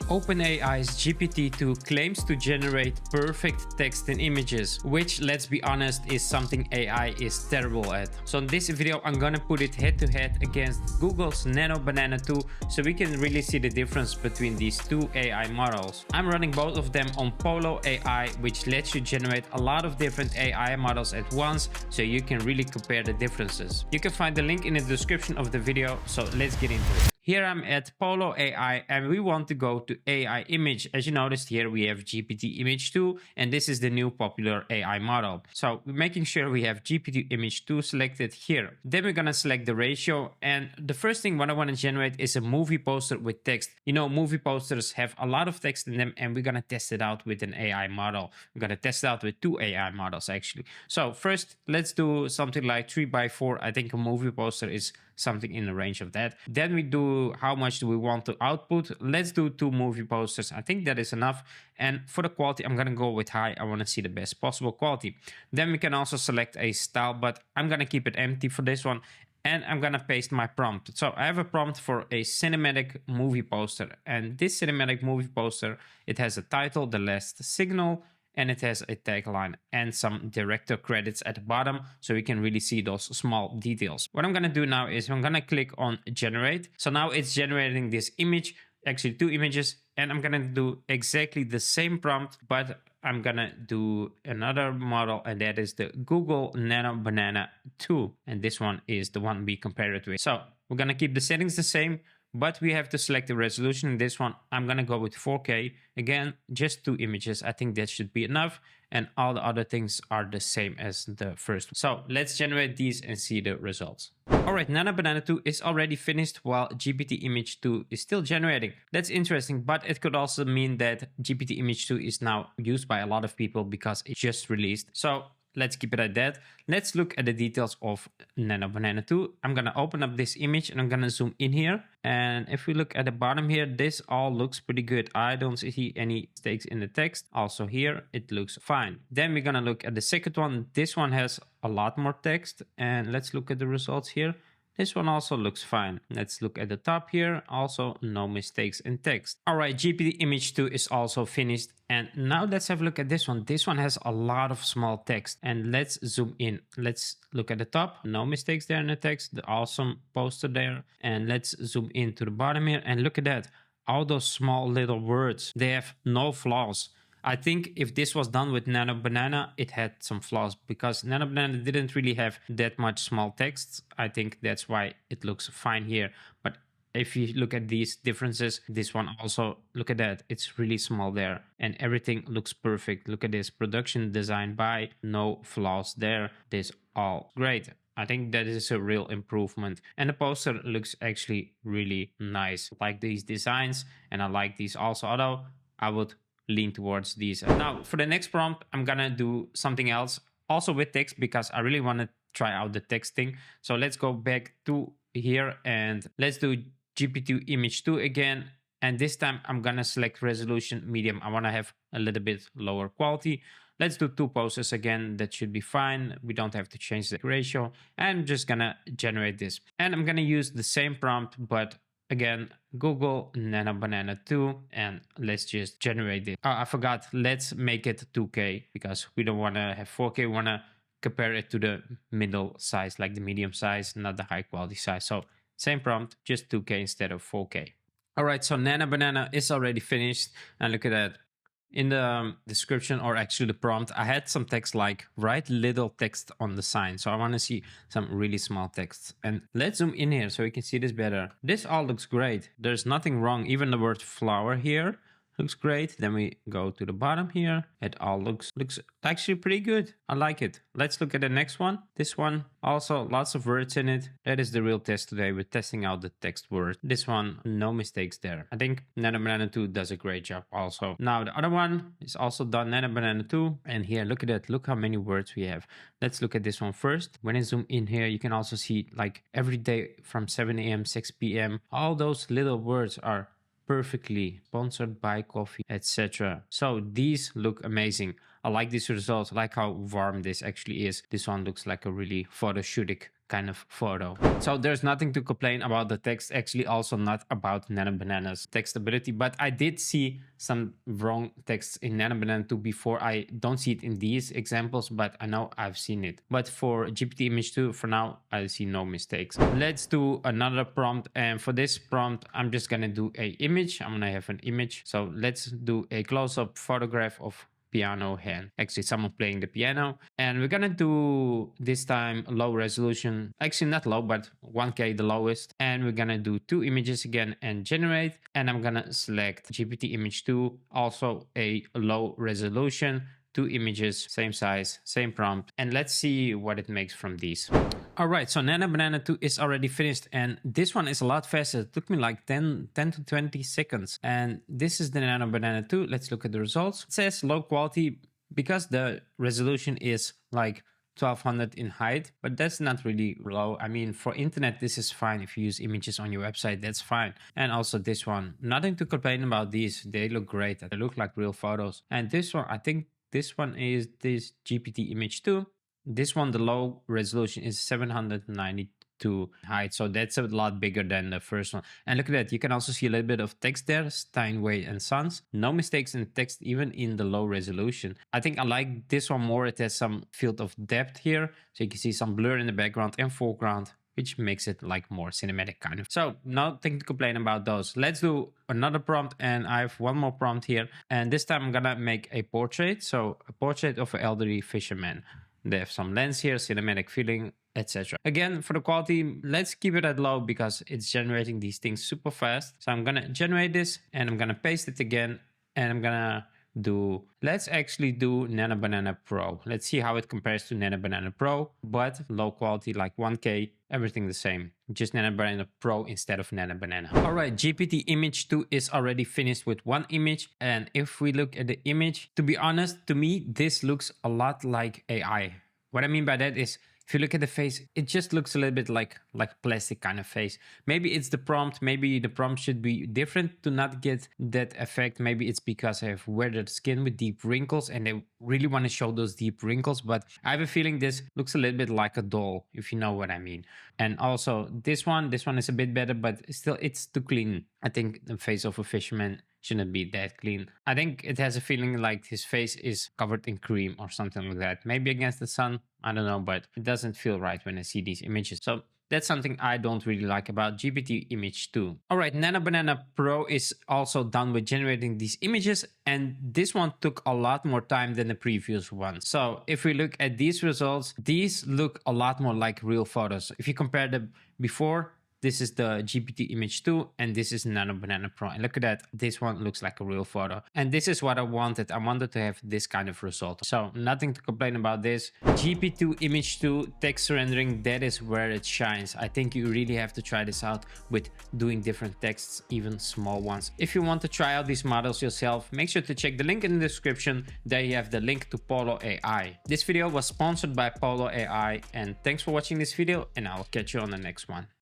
OpenAI's GPT-2 claims to generate perfect text and images, which, let's be honest, is something AI is terrible at. So in this video, I'm gonna put it head to head against Google's Nano Banana 2 so we can really see the difference between these two AI models. I'm running both of them on Pollo AI, which lets you generate a lot of different AI models at once so you can really compare the differences. You can find the link in the description of the video, so let's get into it. Here I'm at Pollo AI and we want to go to AI Image. As you noticed here, we have GPT Image 2 and this is the new popular AI model. So we're making sure we have GPT Image 2 selected here. Then we're gonna select the ratio, and the first thing what I want to generate is a movie poster with text. You know, movie posters have a lot of text in them and we're gonna test it out with an AI model. We're gonna test it out with two AI models actually. So first, let's do something like 3x4. I think a movie poster is something in the range of that. Then we do how much do we want to output. Let's do 2 movie posters. I think that is enough. And for the quality, I'm gonna go with high. I want to see the best possible quality. Then we can also select a style, but I'm gonna keep it empty for this one. And I'm gonna paste my prompt. So I have a prompt for a cinematic movie poster. And this cinematic movie poster, it has a title, The Last Signal, and it has a tagline and some director credits at the bottom so we can really see those small details. What I'm gonna do now is I'm gonna click on generate. So now it's generating this image, actually 2 images, and I'm gonna do exactly the same prompt, but I'm gonna do another model, and that is the Google Nano Banana 2. And this one is the one we compare it with. So we're gonna keep the settings the same, but we have to select the resolution. In this one, I'm gonna go with 4K. Again, just 2 images. I think that should be enough. And all the other things are the same as the first one. So let's generate these and see the results. All right, Nano Banana 2 is already finished while GPT Image 2 is still generating. That's interesting, but it could also mean that GPT Image 2 is now used by a lot of people because it just released. So let's keep it at that. Let's look at the details of Nano Banana 2. I'm gonna open up this image and I'm gonna zoom in here. And if we look at the bottom here, this all looks pretty good. I don't see any mistakes in the text. Also here, it looks fine. Then we're gonna look at the second one. This one has a lot more text. And let's look at the results here. This one also looks fine. Let's look at the top here. Also, no mistakes in text. All right, GPT Image 2 is also finished. And now let's have a look at this one. This one has a lot of small text. And let's zoom in. Let's look at the top. No mistakes there in the text. The awesome poster there. And let's zoom in to the bottom here. And look at that. All those small little words. They have no flaws. I think if this was done with Nano Banana, it had some flaws because Nano Banana didn't really have that much small text. I think that's why it looks fine here. But if you look at these differences, this one also, look at that. It's really small there and everything looks perfect. Look at this, production designed by, no flaws there. This all great. I think that is a real improvement. And the poster looks actually really nice. I like these designs and I like these also, although I would lean towards these. Now for the next prompt, I'm gonna do something else also with text because I really want to try out the text thing. So let's go back to here and let's do GPT Image 2 again. And this time I'm gonna select resolution medium. I want to have a little bit lower quality. Let's do 2 posters again. That should be fine. We don't have to change the ratio. I'm just gonna generate this. And I'm gonna use the same prompt, but again, Google Nano Banana 2, and let's just generate it. Oh, I forgot. Let's make it 2K because we don't want to have 4K. We want to compare it to the middle size, like the medium size, not the high quality size. So same prompt, just 2K instead of 4K. All right, so Nano Banana is already finished. And look at that. In the description, or actually the prompt, I had some text like write little text on the sign. So I want to see some really small text. And let's zoom in here so we can see this better. This all looks great. There's nothing wrong. Even the word flower here looks great. Then we go to the bottom here. It all looks actually pretty good. I like it. Let's look at the next one. This one also lots of words in it. That is the real test today. We're testing out the text word. This one, no mistakes there. I think Nano Banana 2 does a great job also. Now the other one is also done, Nano Banana 2. And here, look at that. Look how many words we have. Let's look at this one first. When I zoom in here, you can also see like every day from 7 a.m., 6 p.m. All those little words are perfectly sponsored by coffee, etc. So these look amazing. I like these results. I like how warm this actually is. This one looks like a really photoshoot kind of photo. So there's nothing to complain about the text, actually also not about Nano Banana's text ability, but I did see some wrong text in Nano Banana 2 before. I don't see it in these examples, but I know I've seen it. But for GPT Image 2, for now, I see no mistakes. Let's do another prompt, and for this prompt, I'm just gonna do a image. I'm gonna have an image. So let's do a close-up photograph of piano hand, actually someone playing the piano, and we're gonna do this time low resolution, actually not low but 1K the lowest, and we're gonna do 2 images again and generate, and I'm gonna select GPT Image 2, also a low resolution, 2 images, same size, same prompt, and let's see what it makes from these. All right, so Nano Banana 2 is already finished, and this one is a lot faster. It took me like 10 to 20 seconds. And this is the Nano Banana 2. Let's look at the results. It says low quality because the resolution is like 1200 in height, but that's not really low. I mean, for internet, this is fine. If you use images on your website, that's fine. And also this one, nothing to complain about these. They look great. They look like real photos. And this one, I think this one is this GPT Image 2. This one, the low resolution is 792 height, so that's a lot bigger than the first one. And look at that, you can also see a little bit of text there, Steinway and Sons. No mistakes in text, even in the low resolution. I think I like this one more. It has some field of depth here, so you can see some blur in the background and foreground, which makes it like more cinematic kind of. So nothing to complain about those. Let's do another prompt, and I have one more prompt here. And this time I'm gonna make a portrait. So a portrait of an elderly fisherman. They have some lens here, cinematic feeling, etc. Again, for the quality, let's keep it at low because it's generating these things super fast. So I'm gonna generate this and I'm gonna paste it again, and I'm gonna let's actually do Nano Banana Pro. Let's see how it compares to Nano Banana Pro, but low quality, like 1K, everything the same. Just Nano Banana Pro instead of Nano Banana. All right, GPT Image 2 is already finished with one image. And if we look at the image, to be honest, to me, this looks a lot like AI. What I mean by that is, if you look at the face, it just looks a little bit like plastic kind of face. Maybe it's the prompt. Maybe the prompt should be different to not get that effect. Maybe it's because I have weathered skin with deep wrinkles and they really want to show those deep wrinkles. But I have a feeling this looks a little bit like a doll, if you know what I mean. And also this one is a bit better, but still it's too clean. I think the face of a fisherman shouldn't be that clean. I think it has a feeling like his face is covered in cream or something like that. Maybe against the sun, I don't know, but it doesn't feel right when I see these images. So that's something I don't really like about GPT Image 2. All right, Nano Banana Pro is also done with generating these images, and this one took a lot more time than the previous one. So if we look at these results, these look a lot more like real photos. If you compare them before, this is the GPT Image 2 and this is Nano Banana Pro. And look at that, this one looks like a real photo. And this is what I wanted. I wanted to have this kind of result. So nothing to complain about this. GPT Image 2 text rendering, that is where it shines. I think you really have to try this out with doing different texts, even small ones. If you want to try out these models yourself, make sure to check the link in the description. There you have the link to Pollo AI. This video was sponsored by Pollo AI, and thanks for watching this video, and I'll catch you on the next one.